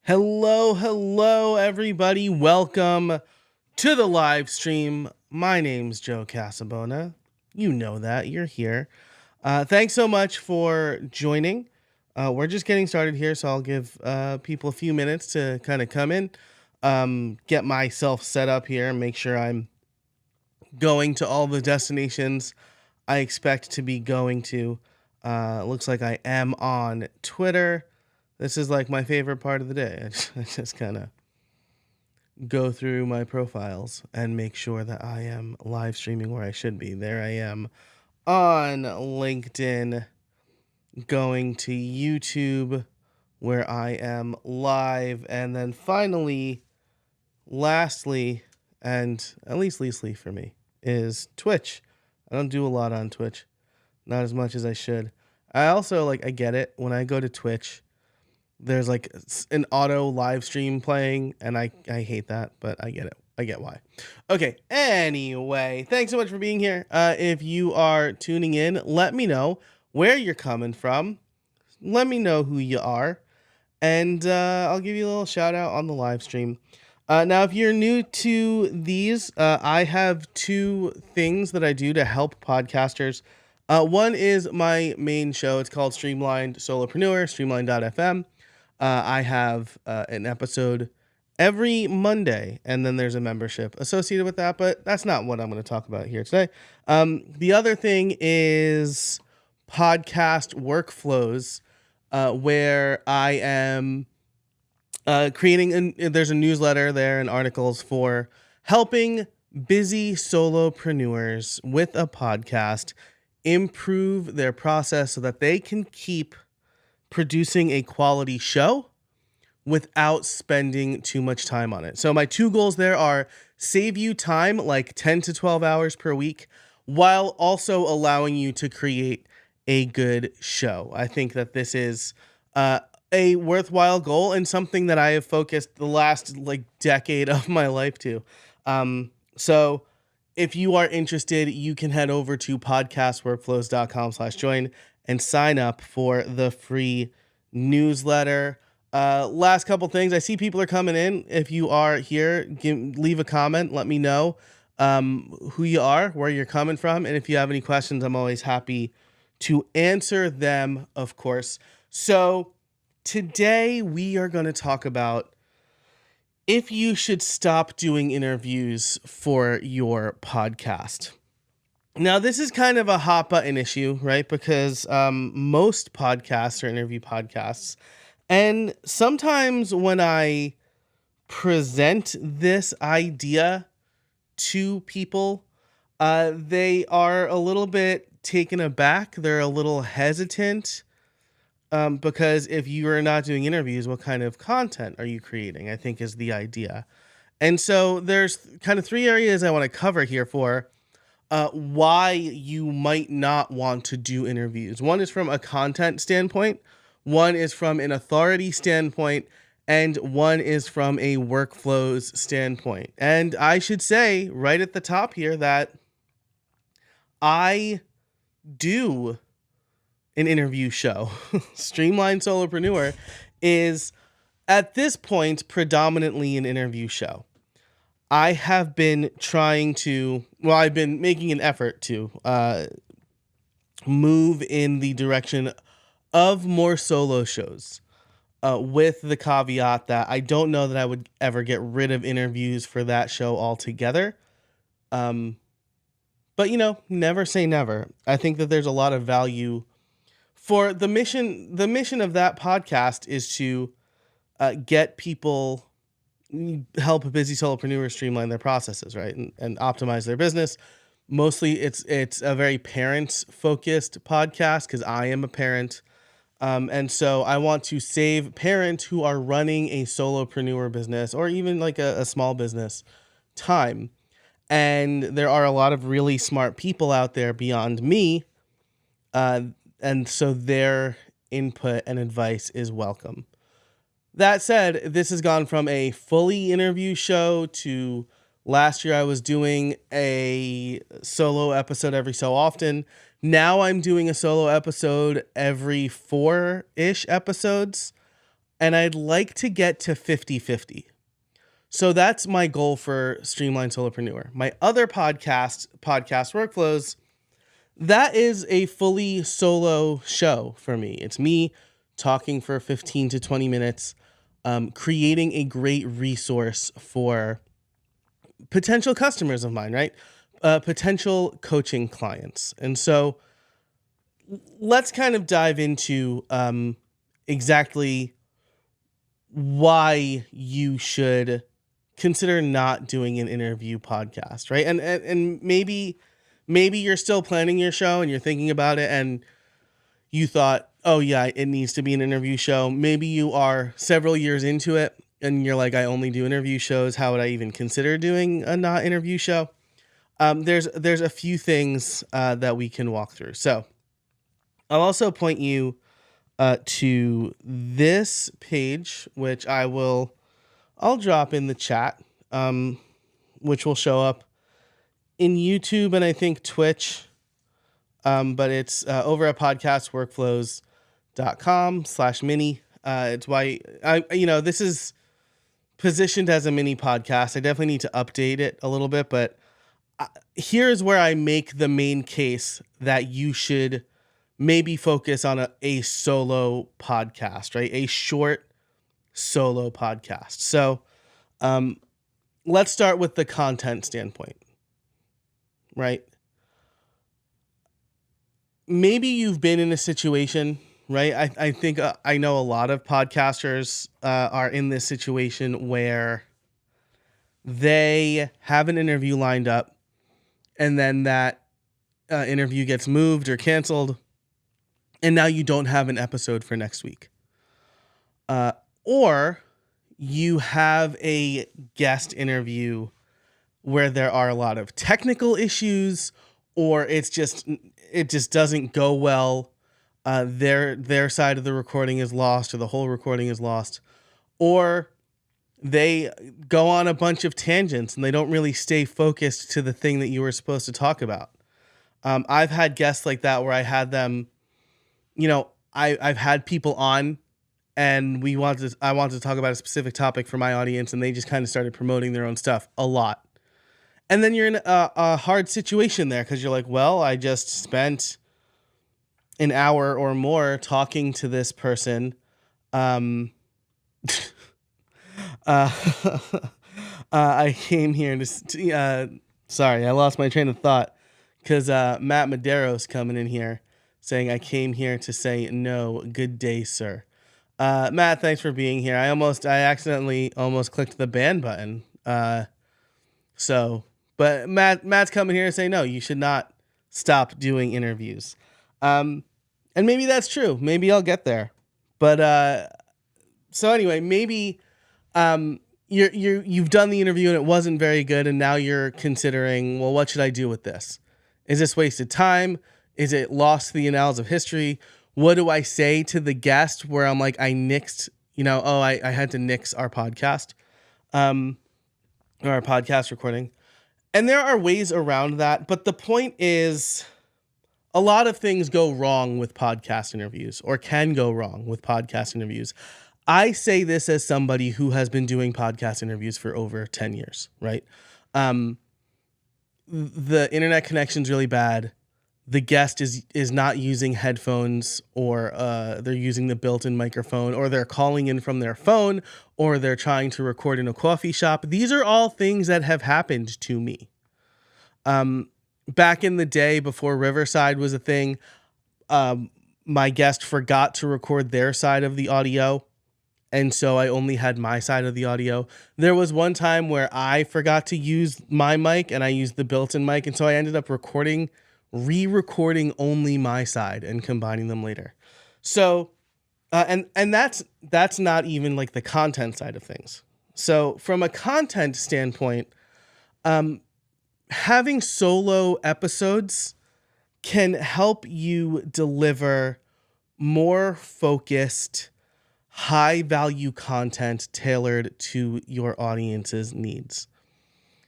Hello, everybody. Welcome to the live stream. My name's Joe Casabona. You know that. You're here. Thanks so much for joining. We're just getting started here, so I'll give people a few minutes to kind of come in, get myself set up here, and make sure I'm going to all the destinations I expect to be going to. Looks like I am on Twitter. This is like my favorite part of the day. I just kind of go through my profiles and make sure that I am live streaming where I should be. There I am on LinkedIn, going to YouTube where I am live, and then finally, lastly, and at least leastly for me, is Twitch. I don't do a lot on Twitch, not as much as I should. I also I get it when I go to Twitch. There's like an auto live stream playing, and I hate that, but I get it. I get why. Okay, anyway, thanks so much for being here. If you are tuning in, let me know where you're coming from. Let me know who you are, and I'll give you a little shout out on the live stream. Now, if you're new to these, I have two things that I do to help podcasters. One is my main show. It's called Streamlined Solopreneur, streamline.fm. I have an episode every Monday, and then there's a membership associated with that, but that's not what I'm going to talk about here today. The other thing is podcast workflows, where I am creating, there's a newsletter there and articles for helping busy solopreneurs with a podcast improve their process so that they can keep producing a quality show without spending too much time on it. So my two goals there are save you time, like 10 to 12 hours per week, while also allowing you to create a good show. I think that this is a worthwhile goal and something that I have focused the last decade of my life to. So if you are interested, you can head over to podcastworkflows.com/join and sign up for the free newsletter. Last couple things. I see people are coming in. If you are here, leave a comment. Let me know who you are, where you're coming from. And if you have any questions, I'm always happy to answer them, of course. So today we are going to talk about if you should stop doing interviews for your podcast. Now, this is kind of a hot button issue, right? Because most podcasts are interview podcasts. And sometimes when I present this idea to people, they are a little bit taken aback. They're a little hesitant. Because if you are not doing interviews, what kind of content are you creating? I think is the idea. And so there's kind of three areas I want to cover here for why you might not want to do interviews. One is from a content standpoint, one is from an authority standpoint, and one is from a workflows standpoint. And I should say right at the top here that I do an interview show. Streamlined Solopreneur is at this point predominantly an interview show. I have been I've been making an effort to move in the direction of more solo shows, with the caveat that I don't know that I would ever get rid of interviews for that show altogether. But never say never. I think that there's a lot of value for the mission. The mission of that podcast is to get people, help busy solopreneurs streamline their processes, right? And optimize their business. Mostly it's a very parent-focused podcast because I am a parent. And so I want to save parents who are running a solopreneur business or even like a small business time. And there are a lot of really smart people out there beyond me. And so their input and advice is welcome. That said, this has gone from a fully interview show to last year I was doing a solo episode every so often. Now I'm doing a solo episode every 4-ish episodes. and I'd like to get to 50-50. So that's my goal for Streamline Solopreneur. My other podcast Workflows, that is a fully solo show for me. It's me talking for 15 to 20 minutes, creating a great resource for potential customers of mine, right? Potential coaching clients. And so let's kind of dive into exactly why you should consider not doing an interview podcast, right? And maybe you're still planning your show and you're thinking about it and you thought, oh yeah, it needs to be an interview show. Maybe you are several years into it and you're like, I only do interview shows. How would I even consider doing a not interview show? There's a few things that we can walk through. So I'll also point you to this page, which I'll drop in the chat, which will show up in YouTube and I think Twitch. But it's over at podcastworkflows.com/mini. It's why this is positioned as a mini podcast. I definitely need to update it a little bit, but here's where I make the main case that you should maybe focus on a solo podcast, right? A short solo podcast. So let's start with the content standpoint, right? Maybe you've been in a situation, right? I think I know a lot of podcasters are in this situation where they have an interview lined up and then that interview gets moved or canceled, and now you don't have an episode for next week. Or you have a guest interview where there are a lot of technical issues, or it just doesn't go well. Their side of the recording is lost, or the whole recording is lost, or they go on a bunch of tangents and they don't really stay focused to the thing that you were supposed to talk about. I've had guests like that where I had them, I've had people on and I wanted to talk about a specific topic for my audience, and they just kind of started promoting their own stuff a lot. And then you're in a hard situation there because you're like, well, I just spent an hour or more talking to this person. I came here to sorry, I lost my train of thought because Matt Madero's coming in here saying, I came here to say no, good day, sir. Matt, thanks for being here. I accidentally almost clicked the ban button. But Matt's coming here to say, no, you should not stop doing interviews. And maybe that's true. Maybe I'll get there. But so anyway, maybe you've done the interview and it wasn't very good, and now you're considering, well, what should I do with this? Is this wasted time? Is it lost to the annals of history? What do I say to the guest where I'm like, I nixed, I had to nix our podcast, or our podcast recording. And there are ways around that. But the point is, a lot of things go wrong with podcast interviews, or can go wrong with podcast interviews. I say this as somebody who has been doing podcast interviews for over 10 years, right? The internet connection's really bad. The guest is not using headphones, or they're using the built-in microphone, or they're calling in from their phone, or they're trying to record in a coffee shop. These are all things that have happened to me. Back in the day before Riverside was a thing, my guest forgot to record their side of the audio, and so I only had my side of the audio. There was one time where I forgot to use my mic, and I used the built-in mic, and so I ended up re-recording only my side and combining them later. So, and that's not even like the content side of things. So from a content standpoint, having solo episodes can help you deliver more focused, high value content tailored to your audience's needs.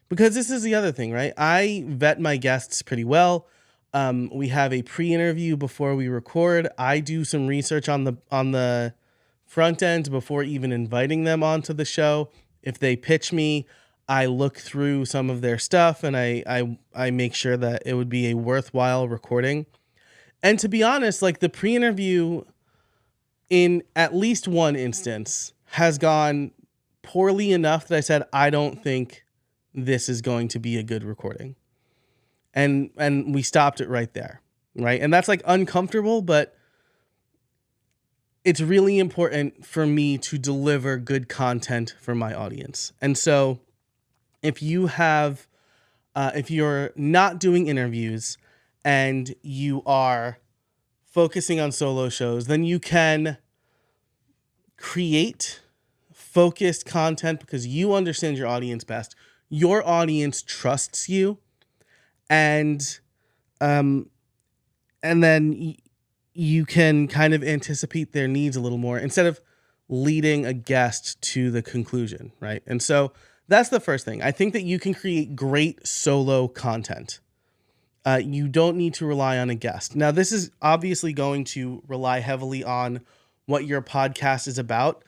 Because this is the other thing, right? I vet my guests pretty well. We have a pre-interview before we record. I do some research on the front end before even inviting them onto the show. If they pitch me, I look through some of their stuff and I make sure that it would be a worthwhile recording. And to be honest, like, the pre-interview in at least one instance has gone poorly enough that I said, I don't think this is going to be a good recording. And we stopped it right there, right? And that's like uncomfortable, but it's really important for me to deliver good content for my audience. And so if you're not doing interviews and you are focusing on solo shows, then you can create focused content because you understand your audience best. Your audience trusts you, and then you can kind of anticipate their needs a little more instead of leading a guest to the conclusion, right? And so that's the first thing. I think that you can create great solo content. You don't need to rely on a guest. Now, this is obviously going to rely heavily on what your podcast is about.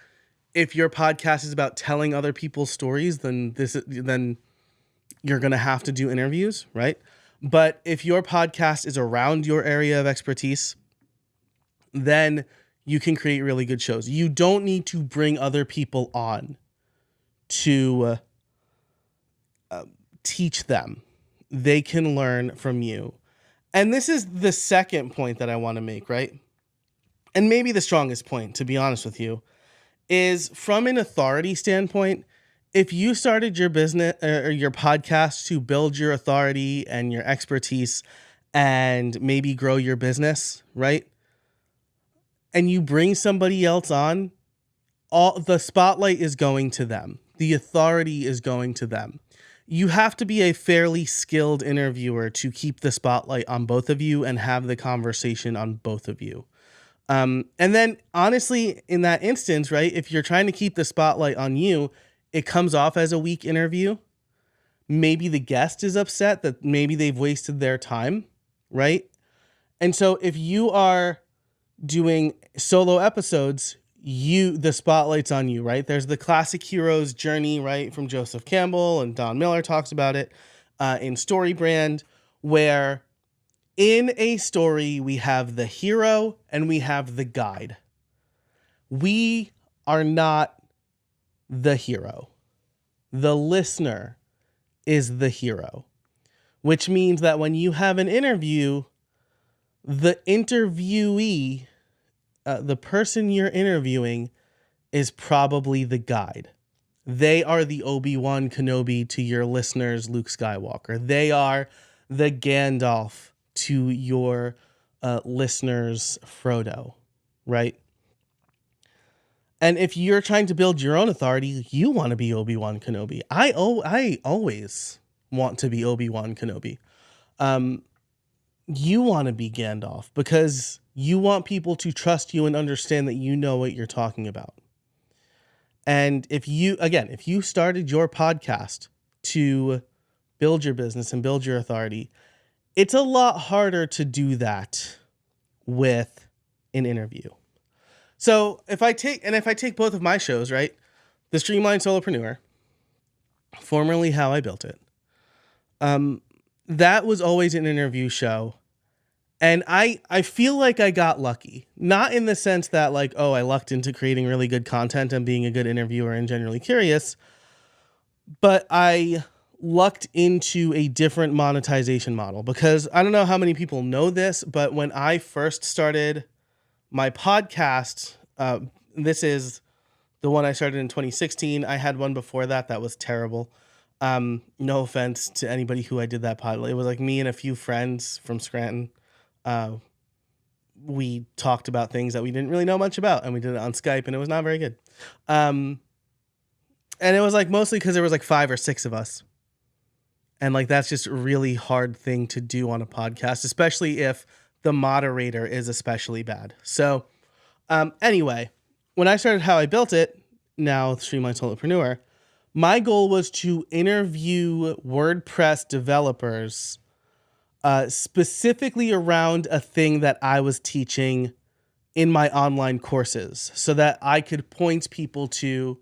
If your podcast is about telling other people's stories, then you're going to have to do interviews, right? But if your podcast is around your area of expertise, then you can create really good shows. You don't need to bring other people on to teach them. They can learn from you. And this is the second point that I want to make, right? And maybe the strongest point, to be honest with you, is from an authority standpoint. If you started your business or your podcast to build your authority and your expertise and maybe grow your business, right? And you bring somebody else on, all the spotlight is going to them. The authority is going to them. You have to be a fairly skilled interviewer to keep the spotlight on both of you and have the conversation on both of you. And then honestly, in that instance, right, if you're trying to keep the spotlight on you, it comes off as a weak interview. Maybe the guest is upset that maybe they've wasted their time, right? And so if you are doing solo episodes, the spotlight's on you, right? There's the classic hero's journey, right, from Joseph Campbell, and Don Miller talks about it in StoryBrand, where in a story we have the hero and we have the guide. We are not the hero. The listener is the hero, which means that when you have an interview, the interviewee, the person you're interviewing, is probably the guide. They are the Obi-Wan Kenobi to your listeners, Luke Skywalker. They are the Gandalf to your listeners, Frodo, right? And if you're trying to build your own authority, you want to be Obi-Wan Kenobi. I always want to be Obi-Wan Kenobi. You want to be Gandalf because you want people to trust you and understand that you know what you're talking about. And if you started your podcast to build your business and build your authority, it's a lot harder to do that with an interview. So if I take both of my shows, right, the Streamlined Solopreneur, formerly How I Built It, that was always an interview show. And I feel like I got lucky, not in the sense that like, oh, I lucked into creating really good content and being a good interviewer and generally curious, but I lucked into a different monetization model because I don't know how many people know this, but when I first started my podcast, this is the one I started in 2016. I had one before that. That was terrible. No offense to anybody who I did that pod. It was like me and a few friends from Scranton. We talked about things that we didn't really know much about, and we did it on Skype, and it was not very good. And it was like mostly because there was like 5 or 6 of us. And like, that's just a really hard thing to do on a podcast, especially if the moderator is especially bad. So anyway, when I started How I Built It, now Streamlined Solopreneur, my goal was to interview WordPress developers specifically around a thing that I was teaching in my online courses so that I could point people to,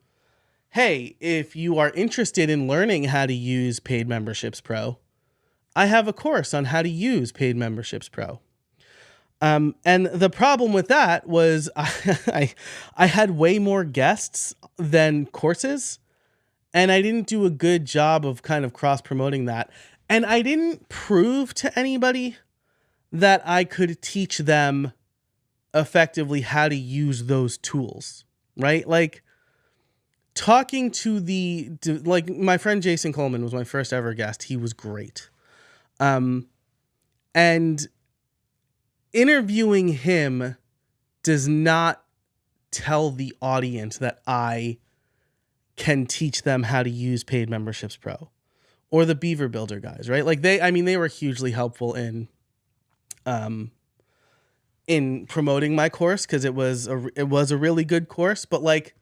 hey, if you are interested in learning how to use Paid Memberships Pro, I have a course on how to use Paid Memberships Pro. And the problem with that was I had way more guests than courses, and I didn't do a good job of kind of cross promoting that. And I didn't prove to anybody that I could teach them effectively how to use those tools, right? Like talking to like my friend Jason Coleman was my first ever guest. He was great. And interviewing him does not tell the audience that I can teach them how to use Paid Memberships Pro or the Beaver Builder guys, right? Like they were hugely helpful in promoting my course because it was a really good course, but like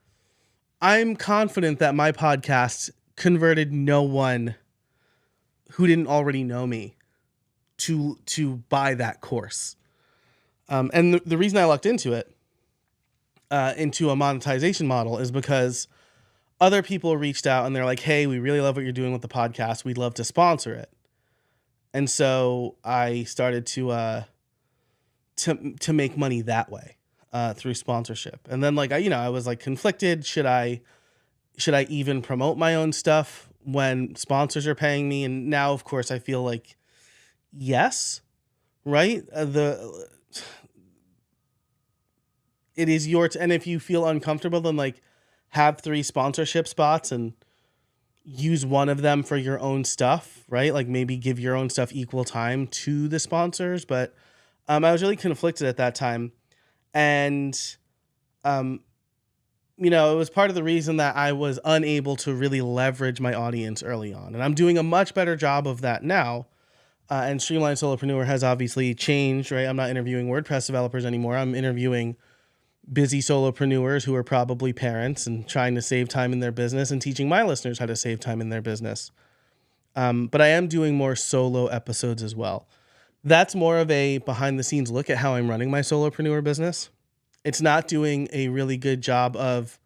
I'm confident that my podcast converted no one who didn't already know me to buy that course. And the reason I lucked into it, into a monetization model, is because other people reached out and they're like, hey, we really love what you're doing with the podcast. We'd love to sponsor it. And so I started to make money that way, through sponsorship. And then like, I was like conflicted. Should I even promote my own stuff when sponsors are paying me? And now, of course, I feel like, yes, right? It is and if you feel uncomfortable, then like have 3 sponsorship spots and use one of them for your own stuff, right? Like maybe give your own stuff equal time to the sponsors. But I was really conflicted at that time. And, it was part of the reason that I was unable to really leverage my audience early on. And I'm doing a much better job of that now. And Streamline Solopreneur has obviously changed, right? I'm not interviewing WordPress developers anymore. I'm interviewing busy solopreneurs who are probably parents and trying to save time in their business and teaching my listeners how to save time in their business. But I am doing more solo episodes as well. That's more of a behind the scenes look at how I'm running my solopreneur business. It's not doing a really good job of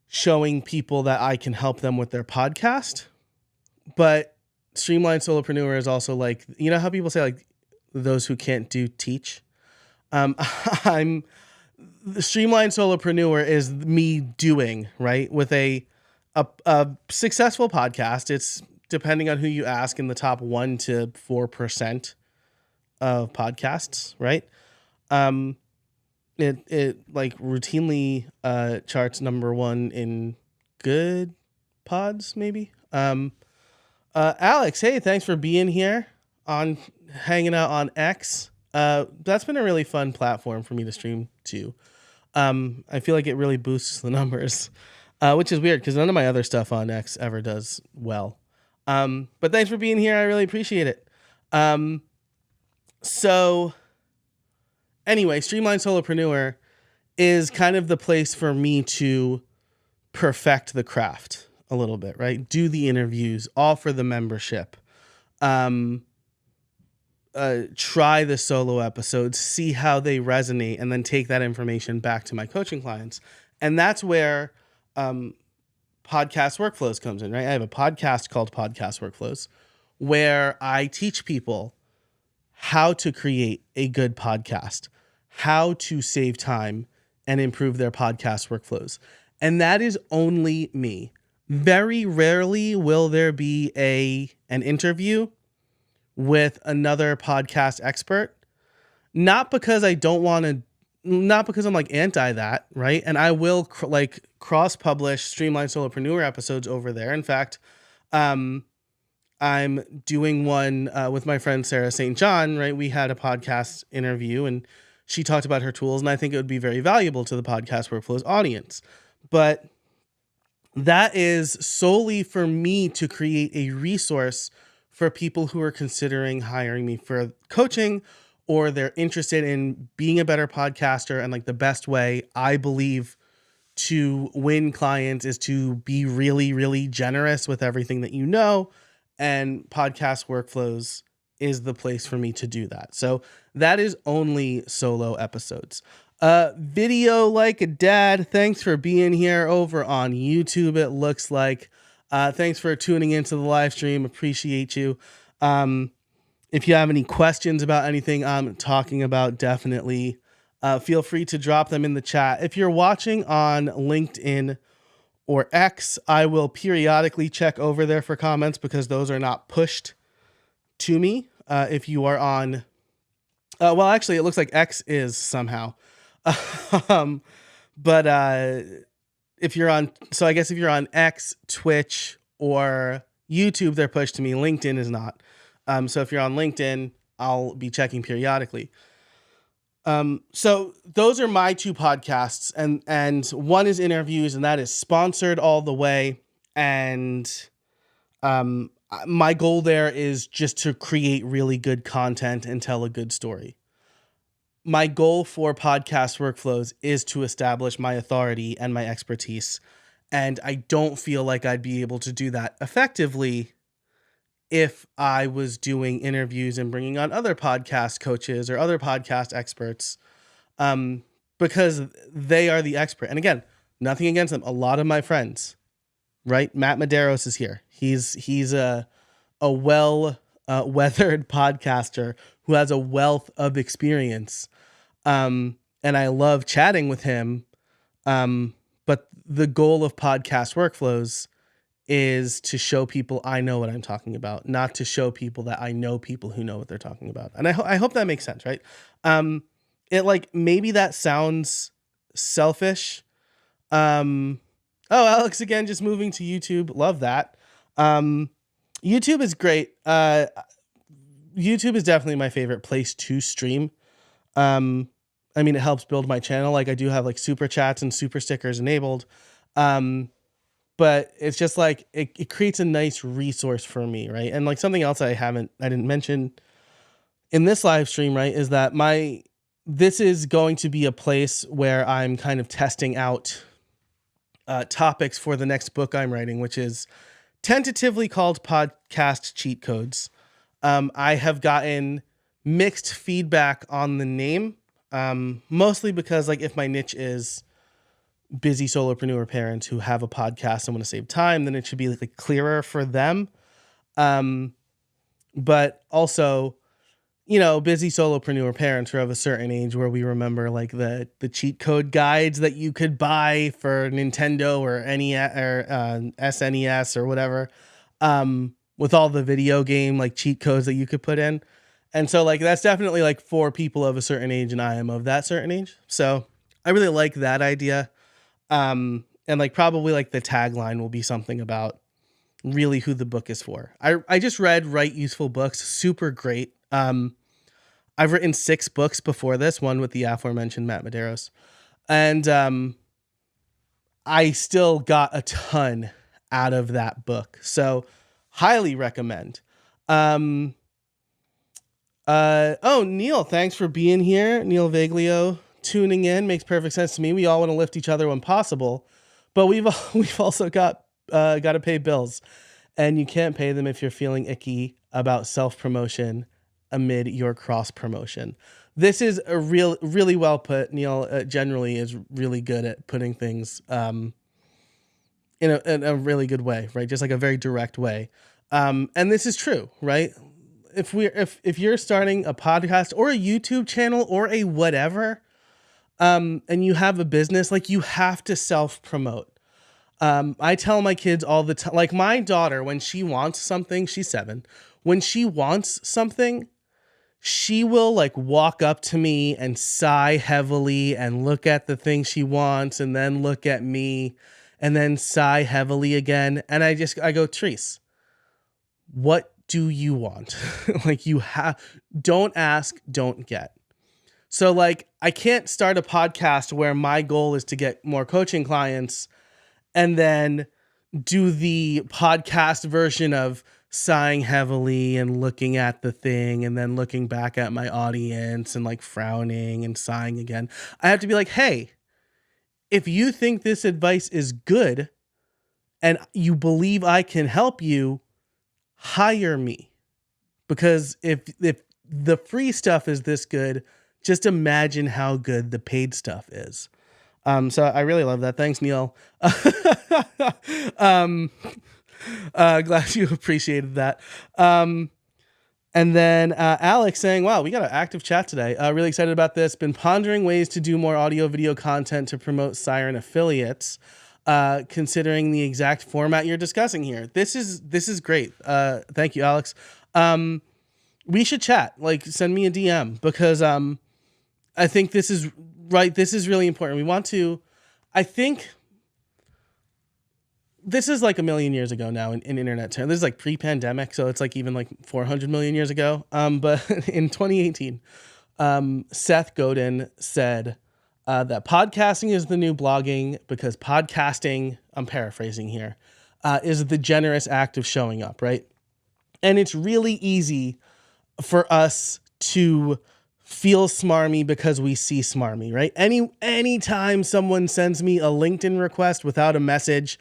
showing people that I can help them with their podcast. But Streamline Solopreneur is also like, how people say like those who can't do teach. The Streamline Solopreneur is me doing, right, with a successful podcast. It's, depending on who you ask, in the top 1 to 4% of podcasts, right? It like routinely charts number 1 in good pods, maybe. Alex, hey, thanks for being here hanging out on X. That's been a really fun platform for me to stream to. I feel like it really boosts the numbers, which is weird because none of my other stuff on X ever does well. But thanks for being here. I really appreciate it. So anyway, Streamline Solopreneur is kind of the place for me to perfect the craft a little bit, right? Do the interviews, offer the membership, try the solo episodes, see how they resonate, and then take that information back to my coaching clients. And that's where Podcast Workflows comes in, right? I have a podcast called Podcast Workflows where I teach people how to create a good podcast, how to save time and improve their podcast workflows. And that is only me. Very rarely will there be an interview with another podcast expert, not because I'm like anti that, right? And I will cross publish Streamline Solopreneur episodes over there. In fact, I'm doing one with my friend Sarah St. John, right? We had a podcast interview and she talked about her tools, and I think it would be very valuable to the Podcast Workflows audience. But that is solely for me to create a resource for people who are considering hiring me for coaching, or they're interested in being a better podcaster. And like the best way I believe to win clients is to be really, really generous with everything that you know. And Podcast Workflows is the place for me to do that. So that is only solo episodes. Video like a dad. Thanks for being here over on YouTube. It looks like, thanks for tuning into the live stream. Appreciate you. If you have any questions about anything I'm talking about, definitely feel free to drop them in the chat. If you're watching on LinkedIn or X, I will periodically check over there for comments because those are not pushed to me. If you are on, well, actually, it looks like X is somehow. But if you're on, so I guess if you're on X, Twitch, or YouTube, they're pushed to me. LinkedIn is not. So if you're on LinkedIn, I'll be checking periodically. So those are my two podcasts, and one is interviews, and that is sponsored all the way. And my goal there is just to create really good content and tell a good story. My goal for podcast workflows is to establish my authority and my expertise. And I don't feel like I'd be able to do that effectively if I was doing interviews and bringing on other podcast coaches or other podcast experts, because they are the expert. And again, nothing against them. A lot of my friends, right? Matt Medeiros is here. He's a well weathered podcaster who has a wealth of experience. And I love chatting with him. But the goal of podcast workflows is to show people I know what I'm talking about, not to show people that I know people who know what they're talking about. And I hope that makes sense, right? It like, maybe that sounds selfish. Oh, Alex again, just moving to YouTube. Love that. YouTube is great. YouTube is definitely my favorite place to stream. I mean, it helps build my channel. Like I do have like super chats and super stickers enabled. But it's just like, it creates a nice resource for me, right? And like something else I didn't mention in this live stream, right, is that this is going to be a place where I'm kind of testing out topics for the next book I'm writing, which is tentatively called Podcast Cheat Codes. I have gotten mixed feedback on the name, mostly because like if my niche is busy solopreneur parents who have a podcast and want to save time, then it should be like clearer for them. But also, you know, busy solopreneur parents are of a certain age where we remember like the cheat code guides that you could buy for Nintendo or SNES or whatever, with all the video game like cheat codes that you could put in. And so like that's definitely like for people of a certain age, and I am of that certain age. So I really like that idea. And like probably like the tagline will be something about really who the book is for. I just read Write Useful Books, super great. I've written 6 books before this, one with the aforementioned Matt Medeiros, and I still got a ton out of that book. So highly recommend. Oh, Neil, thanks for being here. Neil Vaglio tuning in makes perfect sense to me. We all want to lift each other when possible, but we've also got to pay bills, and you can't pay them if you're feeling icky about self-promotion amid your cross promotion. This is a really well put. Neil generally is really good at putting things in a really good way, right? Just like a very direct way. And this is true, right? If you're starting a podcast or a YouTube channel or a whatever, and you have a business, like you have to self-promote. I tell my kids all the time, like my daughter, when she wants something, she's 7. When she wants something, she will like walk up to me and sigh heavily and look at the thing she wants and then look at me and then sigh heavily again. And I go, Therese, what do you want? Like don't ask, don't get. So like, I can't start a podcast where my goal is to get more coaching clients and then do the podcast version of sighing heavily and looking at the thing and then looking back at my audience and like frowning and sighing again. I have to be like, hey, if you think this advice is good and you believe I can help you, hire me. Because if the free stuff is this good, just imagine how good the paid stuff is. So I really love that. Thanks, Neil. Glad you appreciated that. And then Alex saying, wow, we got an active chat today. Really excited about this. Been pondering ways to do more audio video content to promote Siren affiliates, considering the exact format you're discussing here. This is great. Thank you, Alex. We should chat. Like, send me a DM, because I think this is right. This is really important. We want to, I think this is like a million years ago now in internet terms. This is like pre-pandemic, so it's like even like 400 million years ago. But in 2018, Seth Godin said that podcasting is the new blogging, because podcasting, I'm paraphrasing here, is the generous act of showing up, right? And it's really easy for us to feel smarmy because we see smarmy, right? Anytime someone sends me a LinkedIn request without a message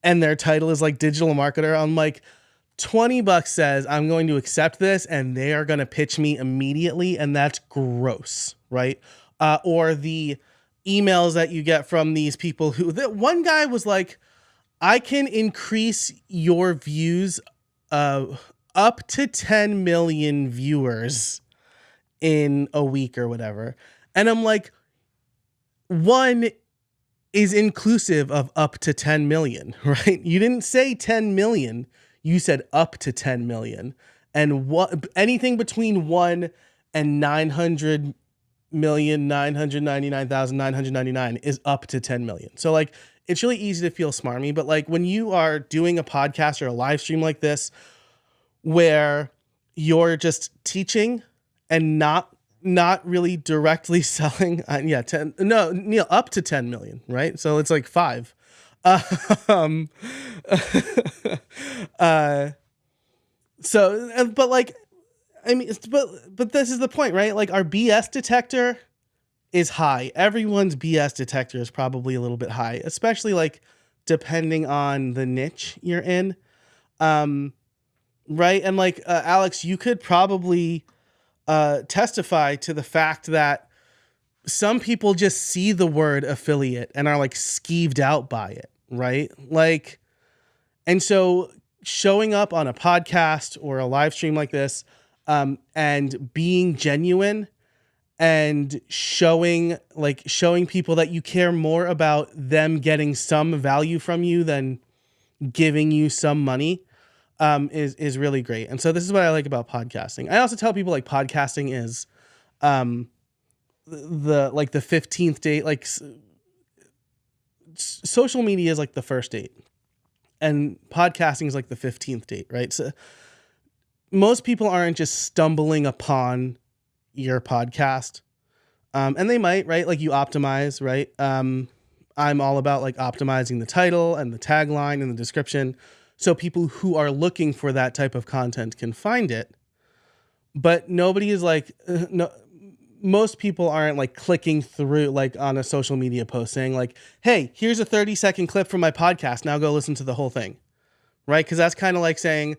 and their title is like digital marketer, I'm like, $20 says I'm going to accept this, and they are going to pitch me immediately. And that's gross, right? Or the emails that you get from these people one guy was like, I can increase your views up to 10 million viewers in a week or whatever. And I'm like, one is inclusive of up to 10 million, right? You didn't say 10 million, you said up to 10 million. And anything between 1 and 900,999,999 is up to 10 million. So like, it's really easy to feel smarmy, but like when you are doing a podcast or a live stream like this, where you're just teaching and not really directly selling, Neil, up to 10 million, right? So it's like 5. But like, I mean, but this is the point, right? Like, our BS detector is high. Everyone's BS detector is probably a little bit high, especially like depending on the niche you're in. Right. And like, Alex, you could probably testify to the fact that some people just see the word affiliate and are like skeeved out by it. Right. Like, and so showing up on a podcast or a live stream like this, and being genuine and showing people that you care more about them getting some value from you than giving you some money, is really great. And so this is what I like about podcasting. I also tell people like podcasting is, the 15th date, like social media is like the first date, and podcasting is like the 15th date, right? So most people aren't just stumbling upon your podcast. And they might, right? Like, you optimize, right? I'm all about like optimizing the title and the tagline and the description, so people who are looking for that type of content can find it. But nobody is like, most people aren't like clicking through like on a social media post saying like, hey, here's a 30-second clip from my podcast, now go listen to the whole thing, right? Because that's kind of like saying,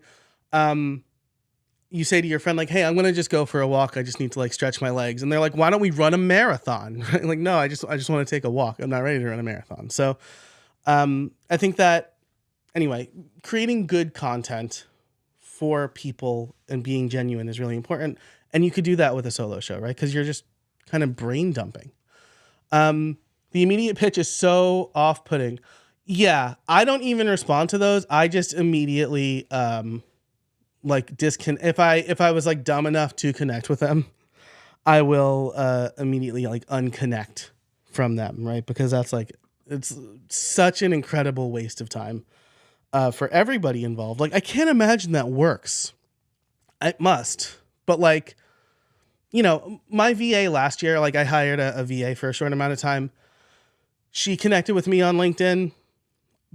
you say to your friend like, hey, I'm going to just go for a walk, I just need to like stretch my legs. And they're like, why don't we run a marathon? Like, no, I just want to take a walk. I'm not ready to run a marathon. So I think that, anyway, creating good content for people and being genuine is really important. And you could do that with a solo show, right? Because you're just kind of brain dumping. The immediate pitch is so off-putting. Yeah, I don't even respond to those. I just immediately like disconnect. If I was like dumb enough to connect with them, I will immediately like unconnect from them, right? Because that's like, it's such an incredible waste of time for everybody involved. Like, I can't imagine that works. It must. But like, you know, my VA last year, like I hired a VA for a short amount of time. She connected with me on LinkedIn,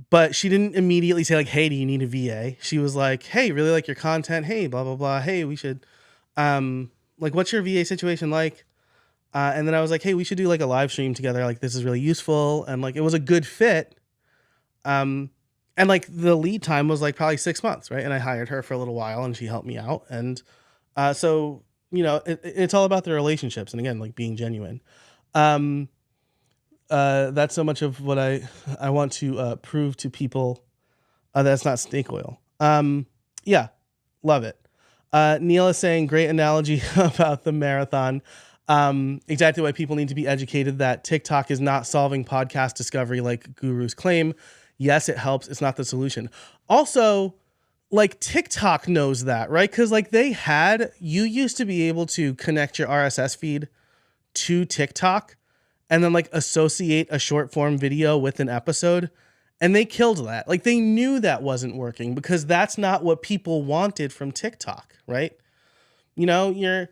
but she didn't immediately say like, hey, do you need a VA? She was like, hey, really like your content. Hey, blah, blah, blah. Hey, we should, like, what's your VA situation like? And then I was like, hey, we should do like a live stream together. Like, this is really useful. And like, it was a good fit. And like the lead time was like probably 6 months. Right. And I hired her for a little while and she helped me out. And, so it's all about the relationships, and again, like being genuine. Um, that's so much of what I want to prove to people. That's not snake oil. Yeah, love it. Neil is saying great analogy about the marathon. Exactly why people need to be educated that TikTok is not solving podcast discovery like gurus claim. Yes, it helps. It's not the solution. Also, like TikTok knows that, right? Because like you used to be able to connect your RSS feed to TikTok and then like associate a short form video with an episode. And they killed that. Like they knew that wasn't working because that's not what people wanted from TikTok, right? You know, you're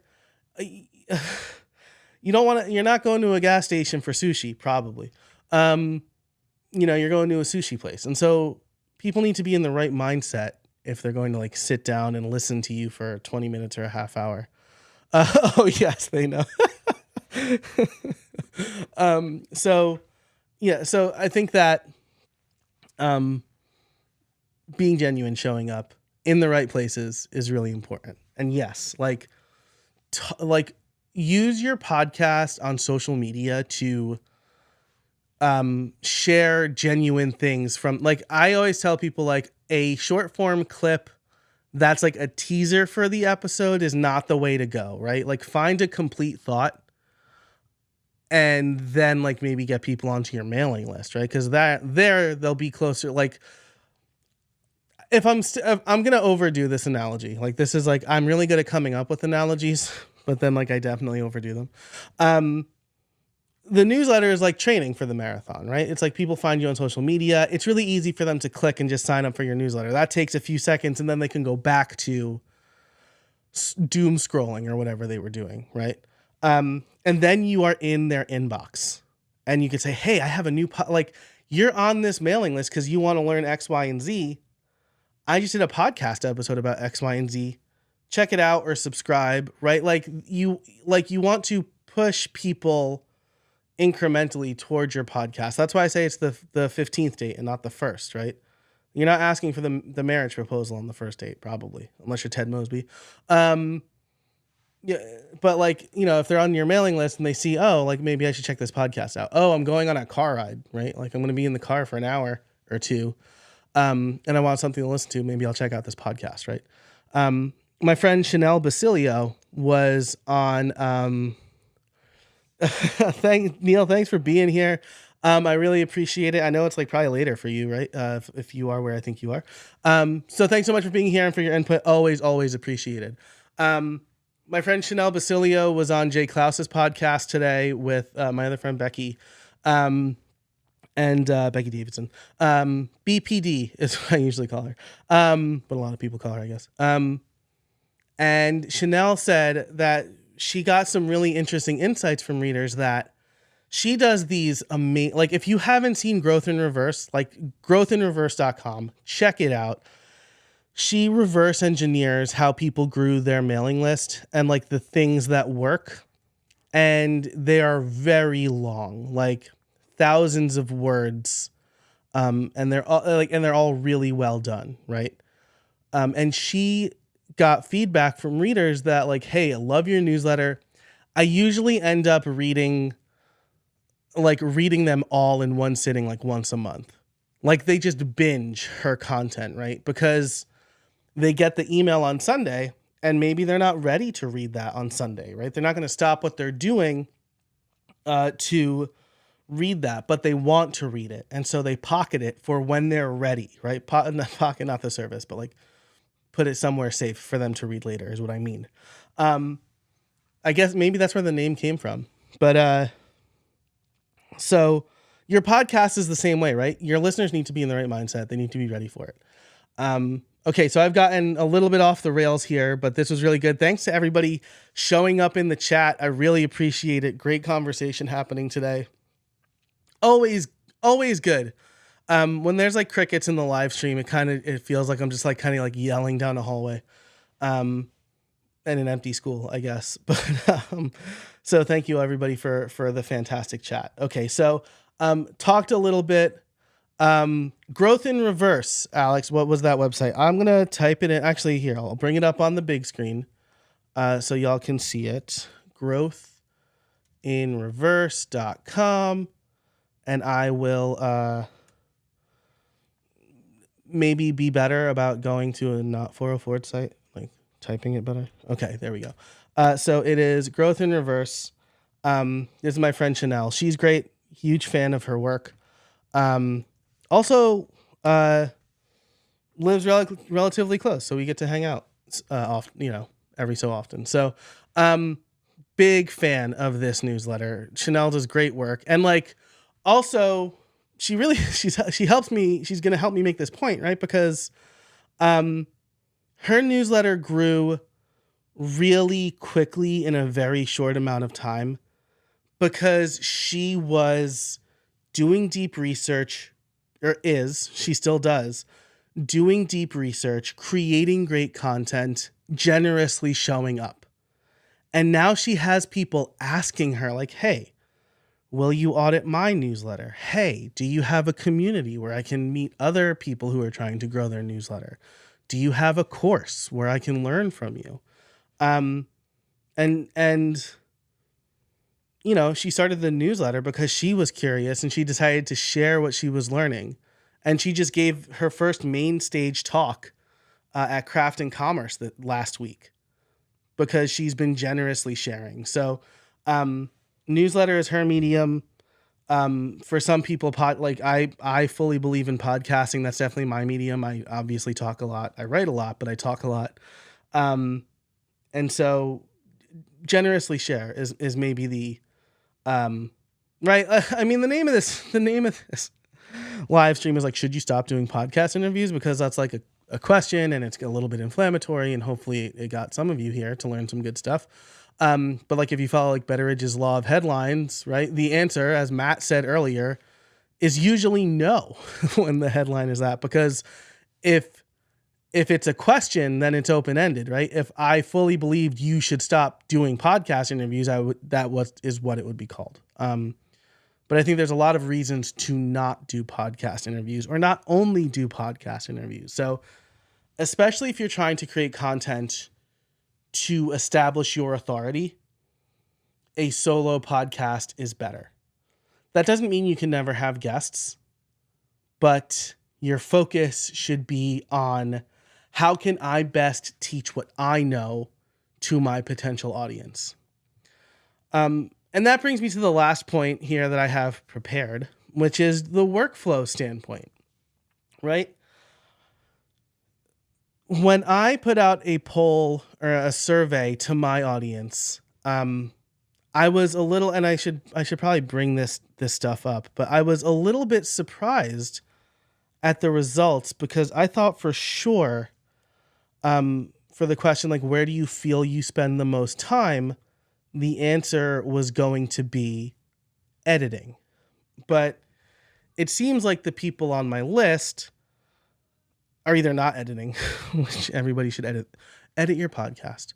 not going to a gas station for sushi, probably. You're going to a sushi place. And so people need to be in the right mindset if they're going to like sit down and listen to you for 20 minutes or a half hour. Oh yes, they know. So I think that being genuine, showing up in the right places is really important. And yes, like use your podcast on social media to share genuine things from, like, I always tell people, like, a short form clip that's like a teaser for the episode is not the way to go, right? Like find a complete thought and then like maybe get people onto your mailing list, right? Because they'll be closer. Like if I'm going to overdo this analogy, like this is like, I'm really good at coming up with analogies, but then like I definitely overdo them. The newsletter is like training for the marathon, right? It's like people find you on social media. It's really easy for them to click and just sign up for your newsletter. That takes a few seconds and then they can go back to doom scrolling or whatever they were doing, right? And then you are in their inbox and you can say, hey, I have a new, like you're on this mailing list because you want to learn X, Y, and Z. I just did a podcast episode about X, Y, and Z. Check it out or subscribe, right? Like you want to push people incrementally towards your podcast. That's why I say it's the 15th date and not the first, right? You're not asking for the marriage proposal on the first date, probably, unless you're Ted Mosby. Yeah, but like, if they're on your mailing list and they see, oh, like maybe I should check this podcast out. Oh, I'm going on a car ride, right? Like I'm going to be in the car for an hour or two. And I want something to listen to. Maybe I'll check out this podcast, right? My friend Chanel Basilio was on, Neil, thanks for being here. I really appreciate it. I know it's like probably later for you, right? If you are where I think you are. So thanks so much for being here and for your input. Always, always appreciated. My friend Chanel Basilio was on Jay Klaus's podcast today with my other friend Becky, and Becky Davidson. BPD is what I usually call her, but a lot of people call her, I guess. And Chanel said that she got some really interesting insights from readers that she does these amazing, like if you haven't seen Growth in Reverse, like growthinreverse.com, check it out. She reverse engineers how people grew their mailing list and like the things that work. And they are very long, like thousands of words. And they're all really well done. Right. And she got feedback from readers that like, hey, I love your newsletter. I usually end up reading them all in one sitting, like once a month. Like they just binge her content, right? Because they get the email on Sunday and maybe they're not ready to read that on Sunday, right? They're not going to stop what they're doing to read that, but they want to read it. And so they pocket it for when they're ready, right? Pocket, not the service, but like put it somewhere safe for them to read later is what I mean. I guess maybe that's where the name came from. But so your podcast is the same way, right? Your listeners need to be in the right mindset. They need to be ready for it. Okay, so I've gotten a little bit off the rails here, but this was really good. Thanks to everybody showing up in the chat. I really appreciate it. Great conversation happening today. Always good. When there's like crickets in the live stream, it feels like I'm just like kind of like yelling down a hallway. In an empty school, I guess. But so thank you everybody for the fantastic chat. Okay, so talked a little bit. Growth in Reverse, Alex, what was that website? I'm gonna type it in. Actually, here, I'll bring it up on the big screen. so y'all can see it. Growthinreverse.com. And I will maybe be better about going to a not 404 site, like typing it better. Okay, there we go. So it is Growth in Reverse. This is my friend Chanel. She's great. Huge fan of her work. Also lives relatively close, so we get to hang out often, every so often. So big fan of this newsletter. Chanel does great work, and also she helps me. She's gonna help me make this point, right? Because her newsletter grew really quickly in a very short amount of time because she was doing deep research, she still does, doing deep research, creating great content, generously showing up. And now she has people asking her like, hey, will you audit my newsletter? Hey, do you have a community where I can meet other people who are trying to grow their newsletter? Do you have a course where I can learn from you? She started the newsletter because she was curious and she decided to share what she was learning. And she just gave her first main stage talk at Craft and Commerce last week because she's been generously sharing. So newsletter is her medium. For some people, I fully believe in podcasting. That's definitely my medium. I obviously talk a lot. I write a lot, but I talk a lot. And so generously share is maybe the, right. I mean, the name of this live stream is should you stop doing podcast interviews? Because that's a question and it's a little bit inflammatory, and hopefully it got some of you here to learn some good stuff. But if you follow Betteridge's law of headlines, right? The answer, as Matt said earlier, is usually no when the headline is that, because if it's a question, then it's open-ended, right? If I fully believed you should stop doing podcast interviews, is what it would be called. But I think there's a lot of reasons to not do podcast interviews, or not only do podcast interviews. So especially if you're trying to create content to establish your authority, a solo podcast is better. That doesn't mean you can never have guests, but your focus should be on how can I best teach what I know to my potential audience. And that brings me to the last point here that I have prepared, which is the workflow standpoint, right? When I put out a poll or a survey to my audience, I was a little, and I should probably bring this stuff up, but I was a little bit surprised at the results, because I thought for sure, for the question, where do you feel you spend the most time? The answer was going to be editing. But it seems like the people on my list are either not editing, which everybody should edit your podcast.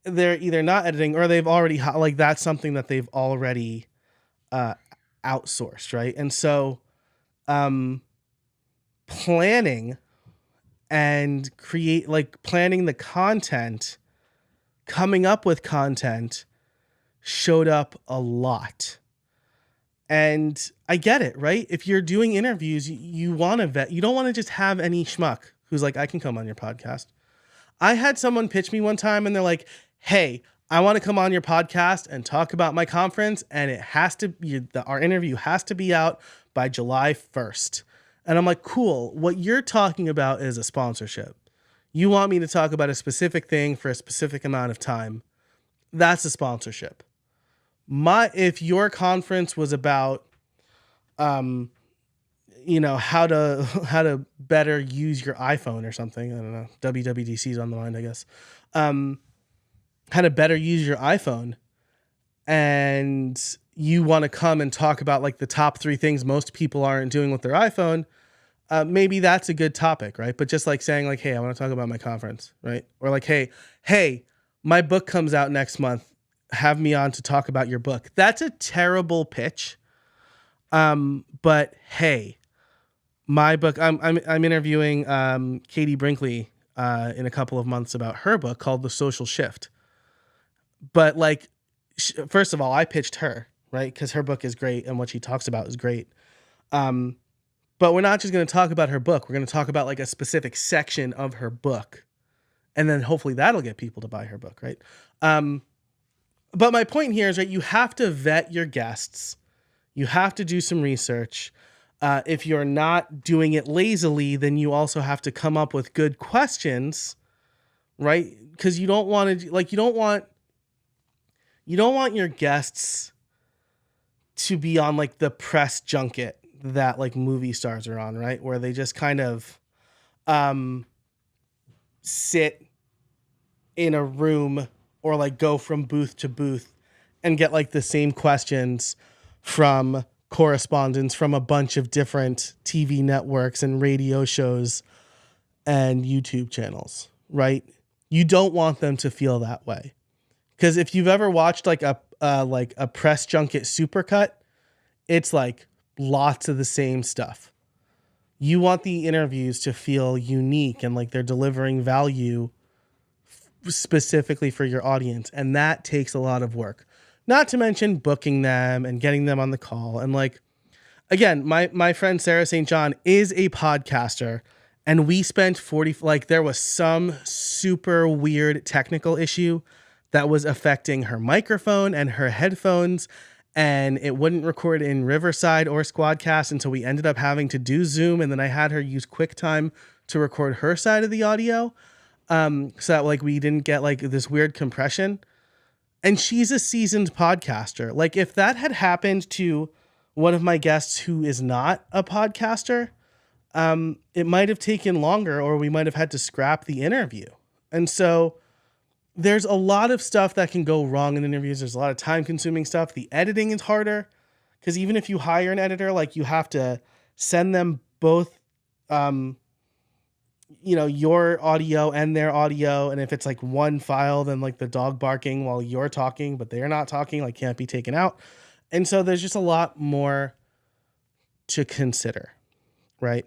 They're either not editing, or they've already, that's something that they've already outsourced, right? And so planning and planning the content, coming up with content showed up a lot. And I get it, right? If you're doing interviews, you want to vet. You don't want to just have any schmuck who's I can come on your podcast. I had someone pitch me one time and they're like, hey, I want to come on your podcast and talk about my conference, and it has to be, our interview has to be out by July 1st. And I'm like, cool. What you're talking about is a sponsorship. You want me to talk about a specific thing for a specific amount of time. That's a sponsorship. If your conference was about, how to better use your iPhone or something, I don't know, WWDC's on the mind, I guess. How to better use your iPhone, and you want to come and talk about the top 3 things most people aren't doing with their iPhone, maybe that's a good topic, right? But just saying hey, I want to talk about my conference, right? Or hey, my book comes out next month. Have me on to talk about your book. That's a terrible pitch. But hey, my book, I'm interviewing Katie Brinkley in a couple of months about her book called The Social Shift. But like, first of all, I pitched her, right? Because her book is great and what she talks about is great. But we're not just going to talk about her book. We're going to talk about like a specific section of her book. And then hopefully that'll get people to buy her book, right? But my point here is, right, you have to vet your guests. You have to do some research. If you're not doing it lazily, then you also have to come up with good questions, right? Because you don't want to, like, you don't want your guests to be on like the press junket that like movie stars are on, right? Where they just kind of sit in a room or like go from booth to booth and get like the same questions from correspondents from a bunch of different TV networks and radio shows and YouTube channels, right? You don't want them to feel that way. Because if you've ever watched like a press junket supercut, it's like lots of the same stuff. You want the interviews to feel unique and like they're delivering value specifically for your audience. And that takes a lot of work. Not to mention booking them and getting them on the call. And like, again, my friend Sarah St. John is a podcaster, and we spent there was some super weird technical issue that was affecting her microphone and her headphones, and it wouldn't record in Riverside or Squadcast until we ended up having to do Zoom, and then I had her use QuickTime to record her side of the audio, so that like we didn't get like this weird compression. And she's a seasoned podcaster. Like if that had happened to one of my guests who is not a podcaster, it might have taken longer, or we might have had to scrap the interview. And so there's a lot of stuff that can go wrong in interviews. There's a lot of time consuming stuff. The editing is harder because even if you hire an editor, like you have to send them both, your audio and their audio. And if it's like one file, then like the dog barking while you're talking, but they're not talking, like can't be taken out. And so there's just a lot more to consider, right?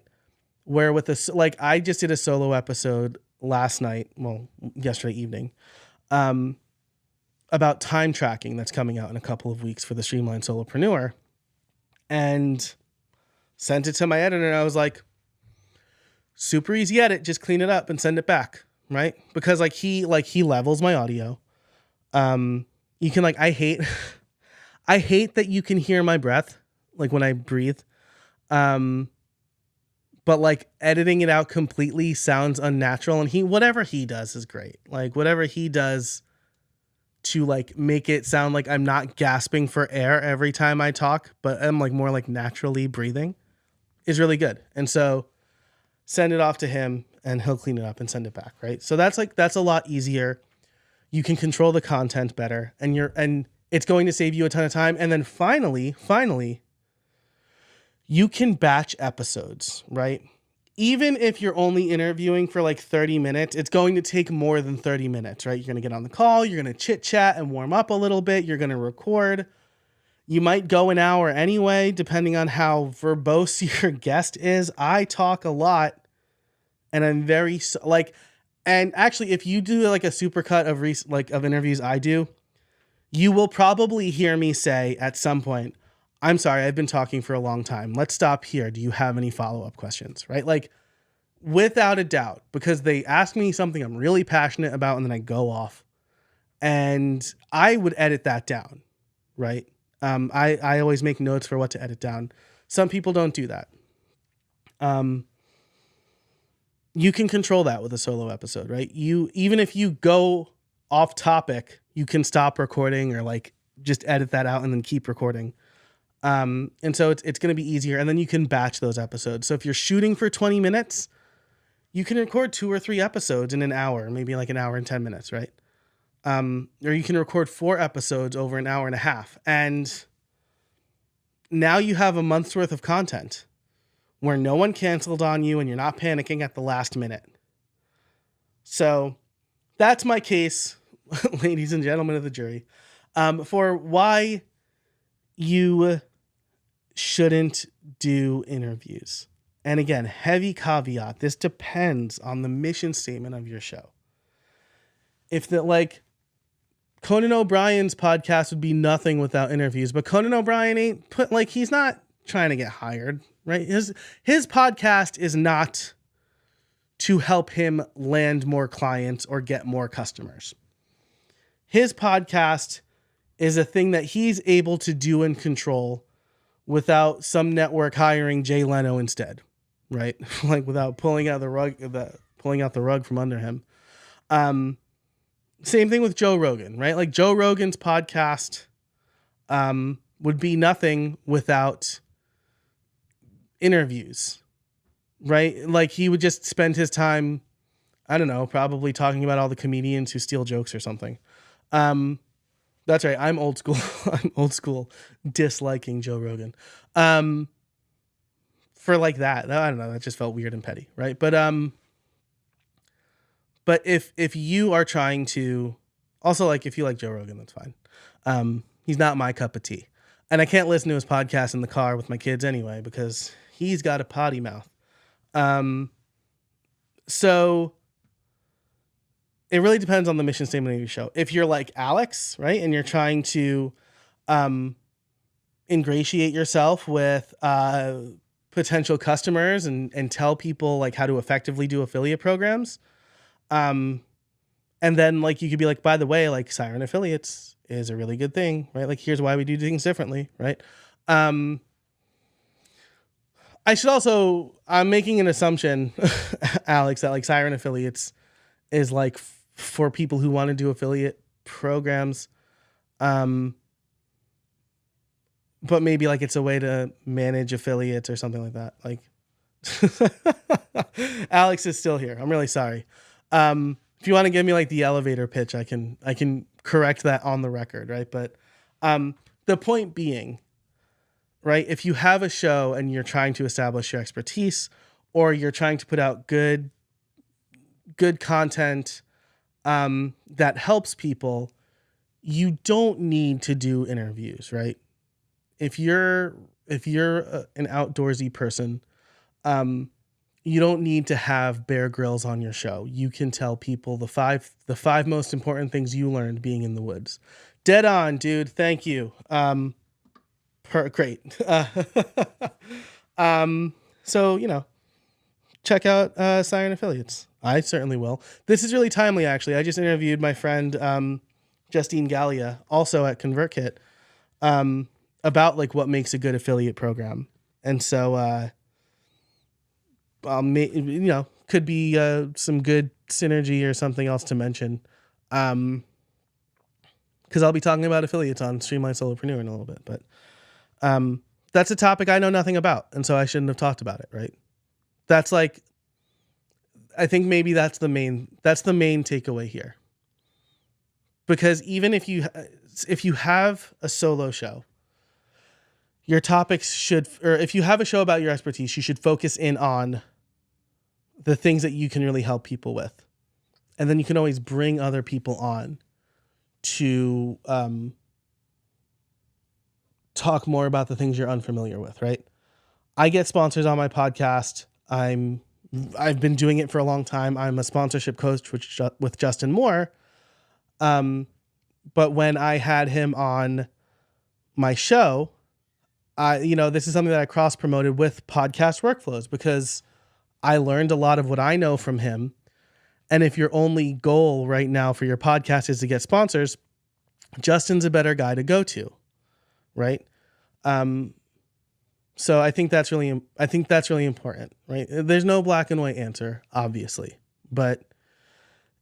Where with this, like I just did a solo episode yesterday evening, about time tracking that's coming out in a couple of weeks for the Streamline Solopreneur, and sent it to my editor. And I was like, super easy edit, just clean it up and send it back, right? Because he levels my audio. You can I hate I hate that you can hear my breath like when I breathe. But like editing it out completely sounds unnatural, and whatever he does is great. Like whatever he does to like make it sound like I'm not gasping for air every time I talk, but I'm like more like naturally breathing is really good. And so send it off to him and he'll clean it up and send it back, right? So that's a lot easier. You can control the content better, and it's going to save you a ton of time. And then finally, you can batch episodes, right? Even if you're only interviewing for like 30 minutes, it's going to take more than 30 minutes, right? You're going to get on the call, you're going to chit chat and warm up a little bit. You're going to record. You might go an hour anyway, depending on how verbose your guest is. I talk a lot, and I'm very and actually, if you do like a supercut of interviews I do, you will probably hear me say at some point, I'm sorry, I've been talking for a long time. Let's stop here. Do you have any follow-up questions? Right? Like without a doubt, because they ask me something I'm really passionate about and then I go off, and I would edit that down. Right? I always make notes for what to edit down. Some people don't do that. You can control that with a solo episode, right? Even if you go off topic, you can stop recording or like just edit that out and then keep recording. And so it's going to be easier. And then you can batch those episodes. So if you're shooting for 20 minutes, you can record 2 or 3 episodes in an hour, maybe like an hour and 10 minutes, right? Or you can record 4 episodes over an hour and a half. And now you have a month's worth of content where no one canceled on you and you're not panicking at the last minute. So that's my case, ladies and gentlemen of the jury, for why you shouldn't do interviews. and again, heavy caveat, this depends on the mission statement of your show. If the like Conan O'Brien's podcast would be nothing without interviews, but Conan O'Brien he's not trying to get hired, right? His podcast is not to help him land more clients or get more customers. His podcast is a thing that he's able to do and control without some network hiring Jay Leno instead, right? Like without pulling out the rug from under him. Same thing with Joe Rogan, right? Like Joe Rogan's podcast would be nothing without interviews, right? Like he would just spend his time, I don't know, probably talking about all the comedians who steal jokes or something. That's right. I'm old school. I'm old school disliking Joe Rogan. For like that, I don't know. That just felt weird and petty, right? But if you are trying to, also like if you like Joe Rogan, that's fine. He's not my cup of tea, and I can't listen to his podcast in the car with my kids anyway because he's got a potty mouth. So it really depends on the mission statement of your show. If you're like Alex, right, and you're trying to ingratiate yourself with potential customers and tell people like how to effectively do affiliate programs. And then like you could be like, by the way, like Siren Affiliates is a really good thing, right? Like here's why we do things differently, right? I'm making an assumption, Alex, that like Siren Affiliates is like for people who want to do affiliate programs. But maybe like it's a way to manage affiliates or something like that. Like Alex is still here. I'm really sorry. If you want to give me like the elevator pitch, I can correct that on the record, right? But the point being, right, if you have a show and you're trying to establish your expertise or you're trying to put out good content that helps people, you don't need to do interviews, right? If you're an outdoorsy person, you don't need to have Bear Grylls on your show. You can tell people the five most important things you learned being in the woods. Dead on, dude. Thank you. Great. So, check out Siren Affiliates. I certainly will. This is really timely, actually. I just interviewed my friend Justine Gallia, also at ConvertKit, about like what makes a good affiliate program. And so could be some good synergy or something else to mention. Because I'll be talking about affiliates on Streamline Solopreneur in a little bit. But that's a topic I know nothing about, and so I shouldn't have talked about it, right? That's like, I think maybe that's the main takeaway here. Because even if you have a solo show, your topics or if you have a show about your expertise, you should focus in on the things that you can really help people with. And then you can always bring other people on to talk more about the things you're unfamiliar with, right? I get sponsors on my podcast. I've been doing it for a long time. I'm a sponsorship coach with Justin Moore. But when I had him on my show, this is something that I cross promoted with Podcast Workflows because I learned a lot of what I know from him. And if your only goal right now for your podcast is to get sponsors, Justin's a better guy to go to, right? So I think that's really important, right? There's no black and white answer, obviously, but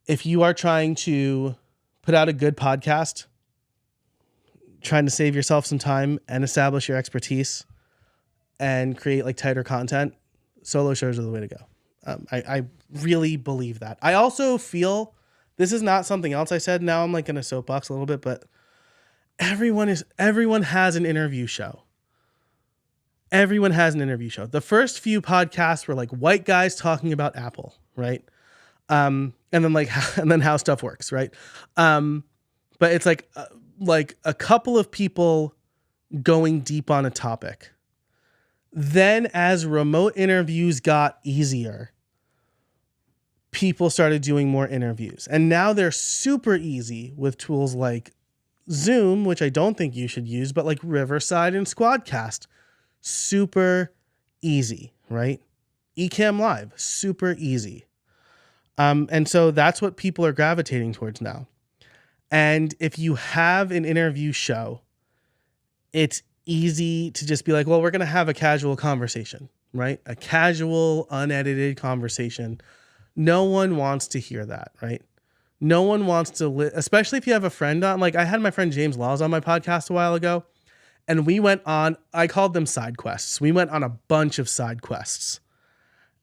if you are trying to put out a good podcast, trying to save yourself some time and establish your expertise and create like tighter content, solo shows are the way to go. I really believe that. I also feel, this is not something else I said. Now I'm like in a soapbox a little bit, but everyone has an interview show. Everyone has an interview show. The first few podcasts were like white guys talking about Apple, right? And then how stuff works, right? But it's like a couple of people going deep on a topic. Then as remote interviews got easier, people started doing more interviews. And now they're super easy with tools like Zoom, which I don't think you should use, but like Riverside and Squadcast. Super easy, right? Ecamm Live, super easy. And so that's what people are gravitating towards now. And if you have an interview show, it's easy to just be like, well, we're going to have a casual conversation, right? A casual, unedited conversation. No one wants to hear that, right? No one wants to, especially if you have a friend on. Like I had my friend James Laws on my podcast a while ago, and we went on, I called them side quests. We went on a bunch of side quests.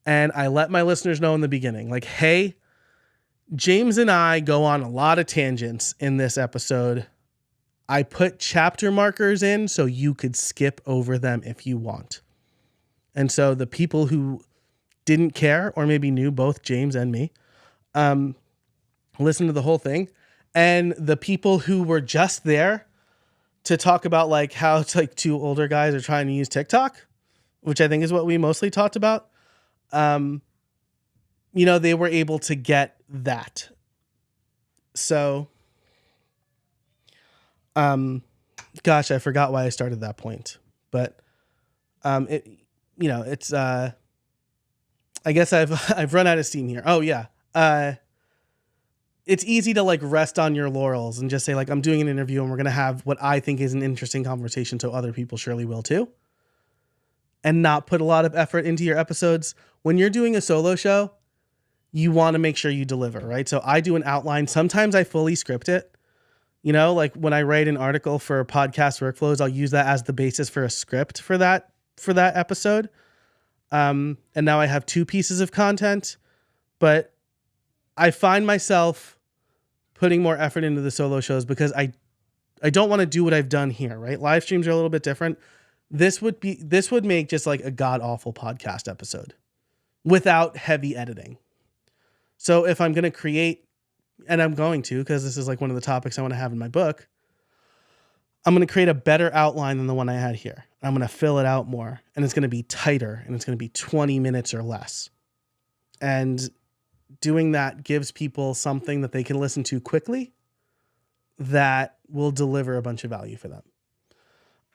And I let my listeners know in the beginning, like, hey, James and I go on a lot of tangents in this episode. I put chapter markers in so you could skip over them if you want. And so the people who didn't care, or maybe knew both James and me, listened to the whole thing. And the people who were just there to talk about like how it's like two older guys are trying to use TikTok, which I think is what we mostly talked about. They were able to get that. So, gosh, I forgot why I started that point, but, it's, I guess I've run out of steam here. Oh yeah. It's easy to like rest on your laurels and just say like, I'm doing an interview and we're going to have what I think is an interesting conversation. So other people surely will too. And not put a lot of effort into your episodes. When you're doing a solo show, you want to make sure you deliver, right? So I do an outline. Sometimes I fully script it. Like when I write an article for podcast workflows, I'll use that as the basis for a script for that episode. And now I have 2 pieces of content, but I find myself putting more effort into the solo shows because I don't want to do what I've done here, right? Live streams are a little bit different. This would make just like a god awful podcast episode without heavy editing. So if I'm going to create, and I'm going to, because this is like one of the topics I want to have in my book, I'm going to create a better outline than the one I had here. I'm going to fill it out more, and it's going to be tighter, and it's going to be 20 minutes or less. And doing that gives people something that they can listen to quickly that will deliver a bunch of value for them.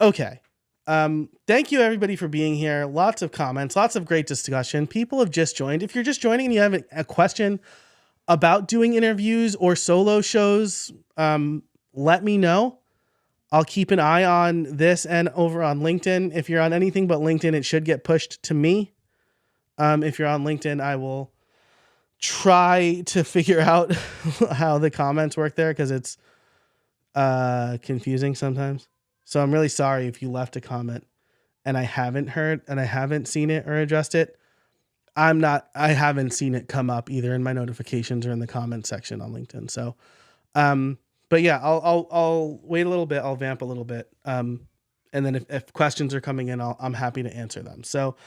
Okay. Thank you everybody for being here. Lots of comments, lots of great discussion. People have just joined. If you're just joining and you have a question about doing interviews or solo shows, let me know. I'll keep an eye on this and over on LinkedIn. If you're on anything but LinkedIn, it should get pushed to me. If you're on LinkedIn, I will try to figure out how the comments work there because it's confusing sometimes. So I'm really sorry if you left a comment and I haven't heard and I haven't seen it or addressed it. I haven't seen it come up either in my notifications or in the comment section on LinkedIn. So, but yeah, I'll wait a little bit. I'll vamp a little bit. And then if questions are coming in, I'm happy to answer them. So,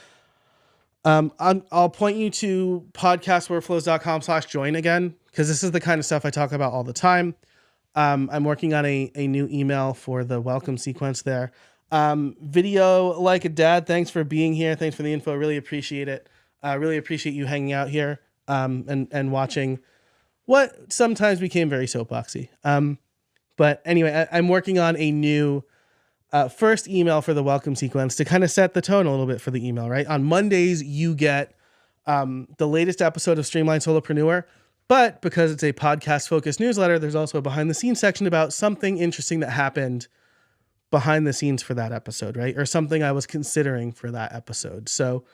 I'll point you to podcastworkflows.com/join again, because this is the kind of stuff I talk about all the time. I'm working on a new email for the welcome sequence there. Video like a dad. Thanks for being here. Thanks for the info. Really appreciate it. I really appreciate you hanging out here, and watching what sometimes became very soapboxy. But anyway, I'm working on a new, first email for the welcome sequence to kind of set the tone a little bit for the email, right? On Mondays, you get, the latest episode of Streamline Solopreneur. But because it's a podcast-focused newsletter, there's also a behind-the-scenes section about something interesting that happened behind the scenes for that episode, right? Or something I was considering for that episode. So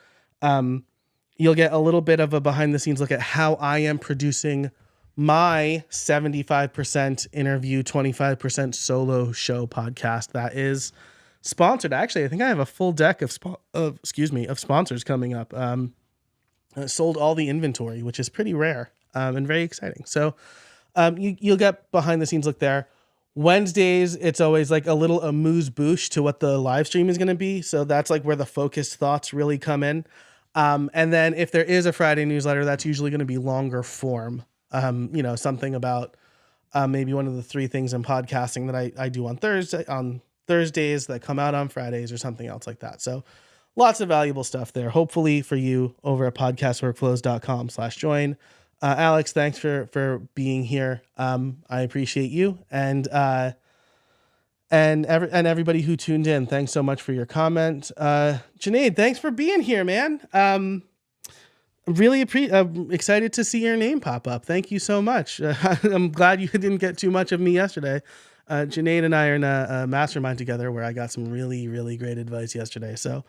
you'll get a little bit of a behind-the-scenes look at how I am producing my 75% interview, 25% solo show podcast that is sponsored. Actually, I think I have a full deck of sponsors coming up. I sold all the inventory, which is pretty rare. And very exciting. So you'll get behind the scenes look there. Wednesdays, it's always like a little amuse-bouche to what the live stream is going to be. So that's like where the focused thoughts really come in. And then if there is a Friday newsletter, that's usually going to be longer form. Something about maybe one of the 3 things in podcasting that I do on Thursdays that come out on Fridays or something else like that. So lots of valuable stuff there, hopefully for you over at podcastworkflows.com/join. Alex, thanks for being here. I appreciate you. And everybody who tuned in, thanks so much for your comment. Junaid, thanks for being here, man. Really excited to see your name pop up. Thank you so much. I'm glad you didn't get too much of me yesterday. Junaid and I are in a mastermind together where I got some really, really great advice yesterday. So,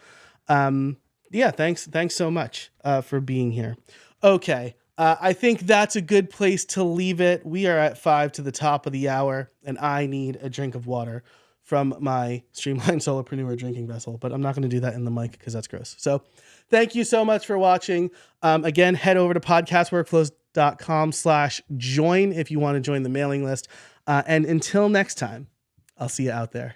yeah, thanks so much for being here. Okay, I think that's a good place to leave it. We are at 5 to the top of the hour, and I need a drink of water from my Streamline Solopreneur drinking vessel, but I'm not going to do that in the mic because that's gross. So thank you so much for watching. Again, head over to podcastworkflows.com/join if you want to join the mailing list. And until next time, I'll see you out there.